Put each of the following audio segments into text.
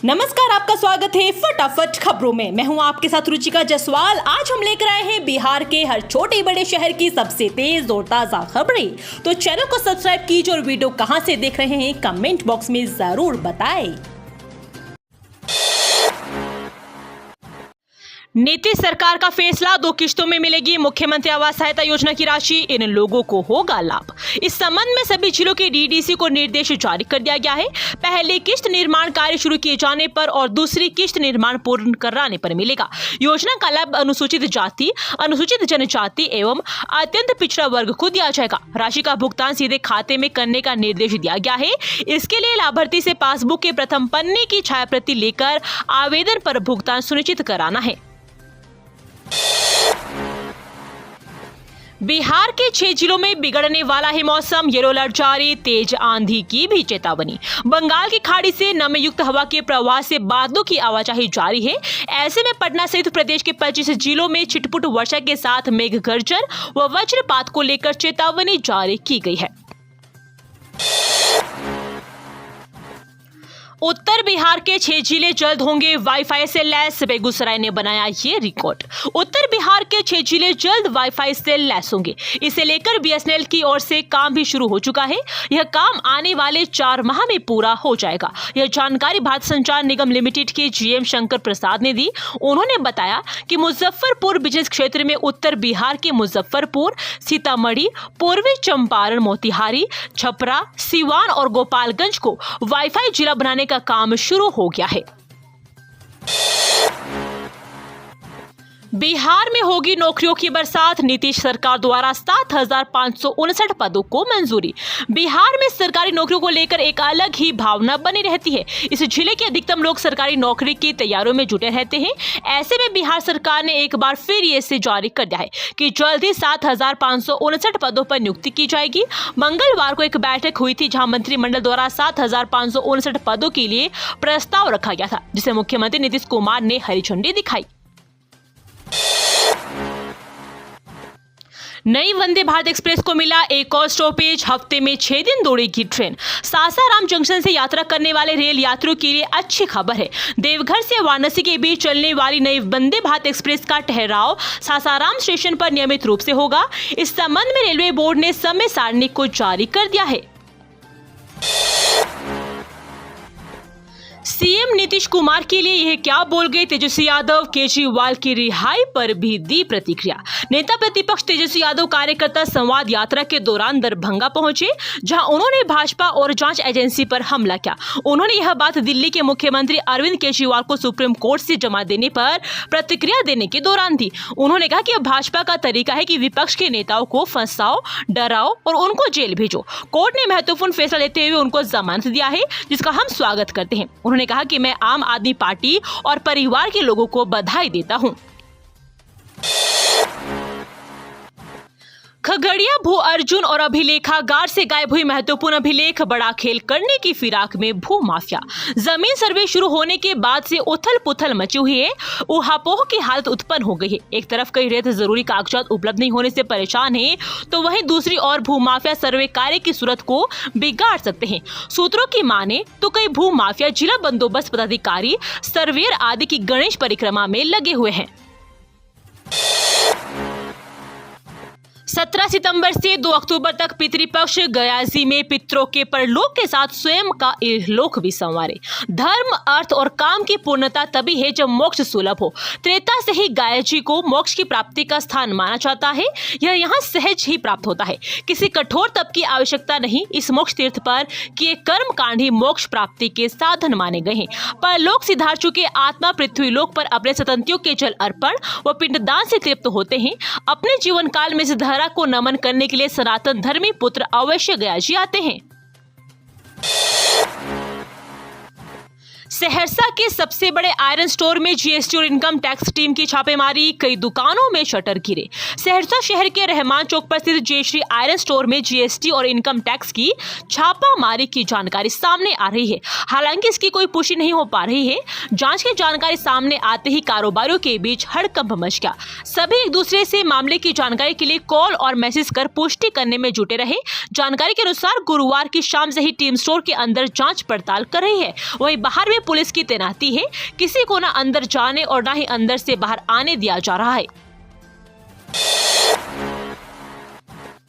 नमस्कार, आपका स्वागत है फटाफट खबरों में। मैं हूं आपके साथ रुचिका जायसवाल। आज हम लेकर आए हैं बिहार के हर छोटे बड़े शहर की सबसे तेज और ताजा खबरें। तो चैनल को सब्सक्राइब कीजिए और वीडियो कहां से देख रहे हैं कमेंट बॉक्स में जरूर बताएं। नीतीश सरकार का फैसला, 2 किश्तों में मिलेगी मुख्यमंत्री आवास सहायता योजना की राशि, इन लोगों को होगा लाभ। इस संबंध में सभी जिलों के डीडीसी को निर्देश जारी कर दिया गया है। पहली किश्त निर्माण कार्य शुरू किए जाने पर और दूसरी किश्त निर्माण पूर्ण कराने पर मिलेगा। योजना का लाभ अनुसूचित जाति, अनुसूचित जनजाति एवं अत्यंत पिछड़ा वर्ग को दिया जाएगा। राशि का भुगतान सीधे खाते में करने का निर्देश दिया गया है। इसके लिए लाभार्थी से पासबुक के प्रथम पन्ने की छायाप्रति लेकर आवेदन पर भुगतान सुनिश्चित कराना है। बिहार के 6 जिलों में बिगड़ने वाला है मौसम, येलो अलर्ट जारी, तेज आंधी की भी चेतावनी। बंगाल की खाड़ी से नमी युक्त हवा के प्रवाह से बादलों की आवाजाही जारी है। ऐसे में पटना सहित प्रदेश के 25 जिलों में छिटपुट वर्षा के साथ मेघ गर्जन व वज्रपात को लेकर चेतावनी जारी की गई है। उत्तर बिहार के 6 जिले जल्द होंगे वाईफाई से लैस, बेगूसराय ने बनाया ये रिकॉर्ड। उत्तर बिहार के 6 जिले जल्द वाईफाई से लैस होंगे। इसे लेकर बीएसएनएल की ओर से काम भी शुरू हो चुका है। यह काम आने वाले 4 माह में पूरा हो जाएगा। यह जानकारी भारत संचार निगम लिमिटेड के जीएम शंकर प्रसाद ने दी। उन्होंने बताया कि मुजफ्फरपुर बिजनेस क्षेत्र में उत्तर बिहार के मुजफ्फरपुर, सीतामढ़ी, पूर्वी चंपारण, मोतिहारी, छपरा, सिवान और गोपालगंज को वाईफाई जिला बनाने का काम शुरू हो गया है। बिहार में होगी नौकरियों की बरसात, नीतीश सरकार द्वारा 7,559 पदों को मंजूरी। बिहार में सरकारी नौकरियों को लेकर एक अलग ही भावना बनी रहती है। इस जिले के अधिकतम लोग सरकारी नौकरी की तैयारियों में जुटे रहते हैं। ऐसे में बिहार सरकार ने एक बार फिर ये से जारी कर दिया है कि जल्द ही 7,559 पदों पर नियुक्ति की जाएगी। मंगलवार को एक बैठक हुई थी जहां मंत्रिमंडल द्वारा 7,559 पदों के लिए प्रस्ताव रखा गया था, जिसे मुख्यमंत्री नीतीश कुमार ने हरी झंडी दिखाई। नई वंदे भारत एक्सप्रेस को मिला एक और स्टॉपेज, हफ्ते में 6 दिन दौड़ेगी ट्रेन। सासाराम जंक्शन से यात्रा करने वाले रेल यात्रियों के लिए अच्छी खबर है। देवघर से वाराणसी के बीच चलने वाली नई वंदे भारत एक्सप्रेस का ठहराव सासाराम स्टेशन पर नियमित रूप से होगा। इस संबंध में रेलवे बोर्ड ने समय सारणी को जारी कर दिया है। सीएम नीतीश कुमार के लिए यह क्या बोल गए तेजस्वी यादव, केजरीवाल की रिहाई पर भी दी प्रतिक्रिया। नेता प्रतिपक्ष तेजस्वी यादव कार्यकर्ता संवाद यात्रा के दौरान दरभंगा पहुंचे, जहां उन्होंने भाजपा और जांच एजेंसी पर हमला किया। उन्होंने यह बात दिल्ली के मुख्यमंत्री अरविंद केजरीवाल को सुप्रीम कोर्ट से जमा देने पर प्रतिक्रिया देने के दौरान दी। उन्होंने कहा कि भाजपा का तरीका है कि विपक्ष के नेताओं को फंसाओ, डराओ और उनको जेल भेजो। कोर्ट ने महत्वपूर्ण फैसला लेते हुए उनको जमानत दिया है, जिसका हम स्वागत करते हैं। उन्होंने कहा कि मैं आम आदमी पार्टी और परिवार के लोगों को बधाई देता हूं। खगड़िया भू अर्जुन और अभिलेखागार से गायब हुई महत्वपूर्ण अभिलेख, बड़ा खेल करने की फिराक में भू माफिया। जमीन सर्वे शुरू होने के बाद से उथल पुथल मची हुई है। उहापोह की हालत उत्पन्न हो गई है। एक तरफ कई रेत जरूरी कागजात उपलब्ध नहीं होने से परेशान है, तो वहीं दूसरी ओर भू माफिया सर्वे कार्य की सूरत को बिगाड़ सकते हैं। सूत्रों की माने तो कई भू माफिया जिला बंदोबस्त पदाधिकारी, सर्वेयर आदि की गणेश परिक्रमा में लगे हुए हैं। 17 सितंबर से 2 अक्टूबर तक पितृपक्ष, गयाजी में पितरों के परलोक के साथ स्वयं का इहलोक भी संवारे। धर्म, अर्थ और काम की पूर्णता तभी है जब मोक्ष सुलभ हो। त्रेता से ही गायाजी को मोक्ष की प्राप्ति का स्थान माना जाता है। यह यहाँ सहज ही प्राप्त होता है, किसी कठोर तप की आवश्यकता नहीं। इस मोक्ष तीर्थ पर किए कर्म कांड ही मोक्ष प्राप्ति के साधन माने गए हैं। परलोक सिधार चुके आत्मा पृथ्वी लोक पर अपने सतंतियों के जल अर्पण व पिंडदान से तृप्त होते हैं। अपने जीवन काल में इस धरा को नमन करने के लिए सनातन धर्मी पुत्र अवश्य गयाजी आते हैं। सहरसा के सबसे बड़े आयरन स्टोर में जीएसटी और इनकम टैक्स टीम की छापेमारी, कई दुकानों में शटर गिरे। सहरसा शहर के रहमान चौक पर स्थित जयश्री आयरन स्टोर में जीएसटी और इनकम टैक्स की छापामारी की जानकारी सामने आ रही है। हालांकि इसकी कोई पुष्टि नहीं हो पा रही है। जांच की जानकारी सामने आते ही कारोबारियों के बीच हड़कंप मच गया। सभी एक दूसरे से मामले की जानकारी के लिए कॉल और मैसेज कर पुष्टि करने में जुटे रहे। जानकारी के अनुसार गुरुवार की शाम से ही टीम स्टोर के अंदर जांच पड़ताल कर रही है। वहीं बाहर में में पुलिस की तैनाती है। किसी को न अंदर जाने और न ही अंदर से बाहर आने दिया जा रहा है।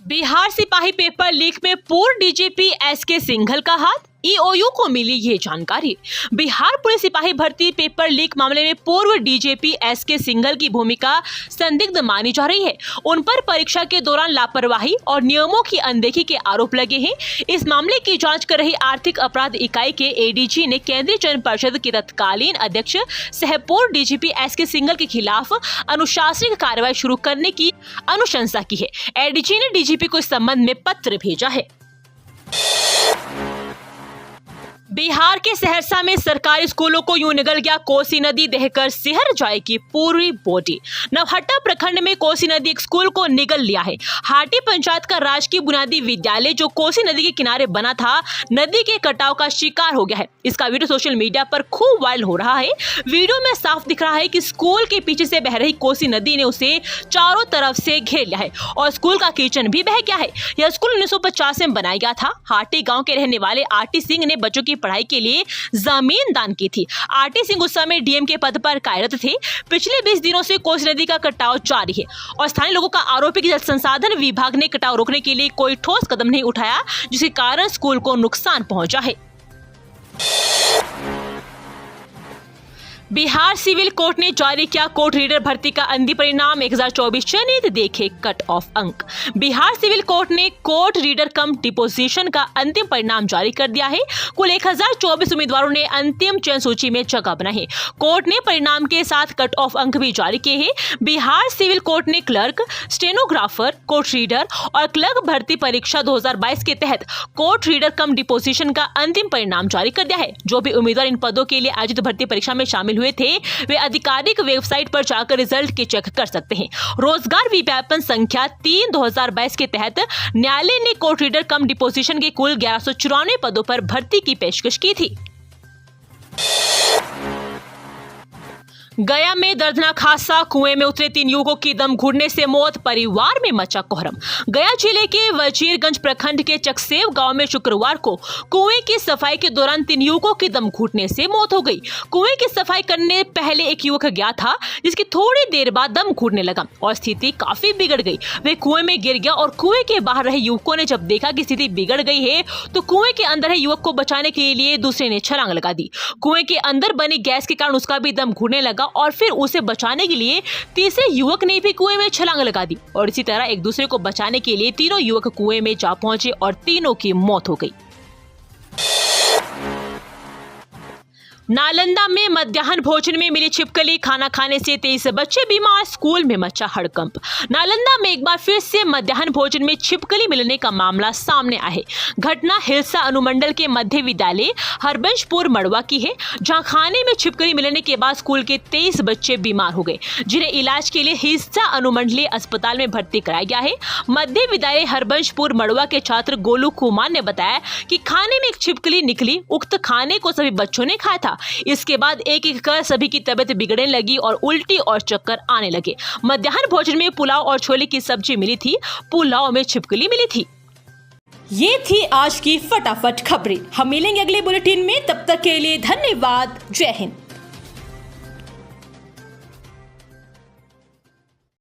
बिहार सिपाही पेपर लीक में पूर्व डीजीपी एसके सिंघल का हाथ, ईओयू को मिली ये जानकारी। बिहार पुलिस सिपाही भर्ती पेपर लीक मामले में पूर्व डीजीपी एसके सिंघल की भूमिका संदिग्ध मानी जा रही है। उन पर परीक्षा के दौरान लापरवाही और नियमों की अनदेखी के आरोप लगे हैं। इस मामले की जांच कर रही आर्थिक अपराध इकाई के एडीजी ने केंद्रीय चयन परिषद के तत्कालीन अध्यक्ष सह पूर्व डीजीपी एसके सिंघल के खिलाफ अनुशासनिक कार्रवाई शुरू करने की अनुशंसा की है। एडीजी ने डीजीपी को इस संबंध में पत्र भेजा है। बिहार के सहरसा में सरकारी स्कूलों को यूं निगल गया कोसी नदी, दहकर सिहर जाएगी पूरी बॉडी। नवहट्टा प्रखंड में कोसी नदी एक स्कूल को निगल लिया है। हाटी पंचायत का राजकीय बुनियादी विद्यालय जो कोसी नदी के किनारे बना था, नदी के कटाव का शिकार हो गया है। इसका वीडियो सोशल मीडिया पर खूब वायरल हो रहा है। वीडियो में साफ दिख रहा है कि स्कूल के पीछे से बह रही कोसी नदी ने उसे चारों तरफ से घेर लिया है और स्कूल का किचन भी बह गया है। यह स्कूल 1950 में बनाया गया था। हाटी गाँव के रहने वाले आरटी सिंह ने बच्चों की पढ़ाई के लिए जमीन दान की थी। आरटी सिंह उस समय डीएम के पद पर कार्यरत थे। पिछले 20 दिनों से कोसी नदी का कटाव जारी है और स्थानीय लोगों का आरोप है कि जल संसाधन विभाग ने कटाव रोकने के लिए कोई ठोस कदम नहीं उठाया, जिसके कारण स्कूल को नुकसान पहुंचा है। बिहार सिविल कोर्ट ने जारी किया कोर्ट रीडर भर्ती का अंतिम परिणाम 1024। चयनित देखे कट ऑफ अंक। बिहार सिविल कोर्ट ने कोर्ट रीडर कम डिपोजिशन का अंतिम परिणाम जारी कर दिया है। कुल 1024 उम्मीदवारों ने अंतिम चयन सूची में जगह बनाई है। कोर्ट ने परिणाम के साथ कट ऑफ अंक भी जारी किए हैं। बिहार सिविल कोर्ट ने क्लर्क, स्टेनोग्राफर, कोर्ट रीडर और क्लर्क भर्ती परीक्षा 2022 के तहत कोर्ट रीडर कम डिपोजिशन का अंतिम परिणाम जारी कर दिया है। जो भी उम्मीदवार इन पदों के लिए आयोजित भर्ती परीक्षा में शामिल हुए थे, वे आधिकारिक वेबसाइट पर जाकर रिजल्ट के चेक कर सकते हैं। रोजगार विज्ञापन संख्या 3/2022 के तहत न्यायालय ने कोर्ट रीडर कम डिपोजिशन के कुल 1194 पदों पर भर्ती की पेशकश की थी। गया में दर्दनाक हादसा, कुएं में उतरे 3 युवकों की दम घुटने से मौत, परिवार में मचा कोहराम। गया जिले के वजीरगंज प्रखंड के चकसेव गांव में शुक्रवार को कुएं की सफाई के दौरान 3 युवकों की दम घुटने से मौत हो गई। कुएं की सफाई करने पहले एक युवक गया था, जिसकी थोड़ी देर बाद दम घुटने लगा और स्थिति काफी बिगड़ गई। वे कुएं में गिर गया और कुएं के बाहर रहे युवकों ने जब देखा कि स्थिति बिगड़ गई है तो कुएं के अंदर रहे युवक को बचाने के लिए दूसरे ने छलांग लगा दी। कुएं के अंदर बनी गैस के कारण उसका भी दम घुटने लगा और फिर उसे बचाने के लिए तीसरे युवक ने भी कुएं में छलांग लगा दी और इसी तरह एक दूसरे को बचाने के लिए तीनों युवक कुएं में जा पहुंचे और तीनों की मौत हो गई। नालंदा में मध्याह्न भोजन में मिली छिपकली, खाना खाने से 23 बच्चे बीमार, स्कूल में मचा हड़कंप। नालंदा में एक बार फिर से मध्याह्न भोजन में छिपकली मिलने का मामला सामने आया है। घटना हिलसा अनुमंडल के मध्य विद्यालय हरबंशपुर मड़वा की है, जहां खाने में छिपकली मिलने के बाद स्कूल के 23 बच्चे बीमार हो गए, जिन्हें इलाज के लिए हिलसा अनुमंडलीय अस्पताल में भर्ती कराया गया है। मध्य विद्यालय हरबंशपुर मड़वा के छात्र गोलू कुमार ने बताया कि खाने में एक छिपकली निकली। उक्त खाने को सभी बच्चों ने खाया था। इसके बाद एक एक कर सभी की तबीयत बिगड़ने लगी और उल्टी और चक्कर आने लगे। मध्याह्न भोजन में पुलाव और छोले की सब्जी मिली थी। पुलाव में छिपकली मिली थी। ये थी आज की फटाफट खबरें। हम मिलेंगे अगले बुलेटिन में, तब तक के लिए धन्यवाद। जय हिंद।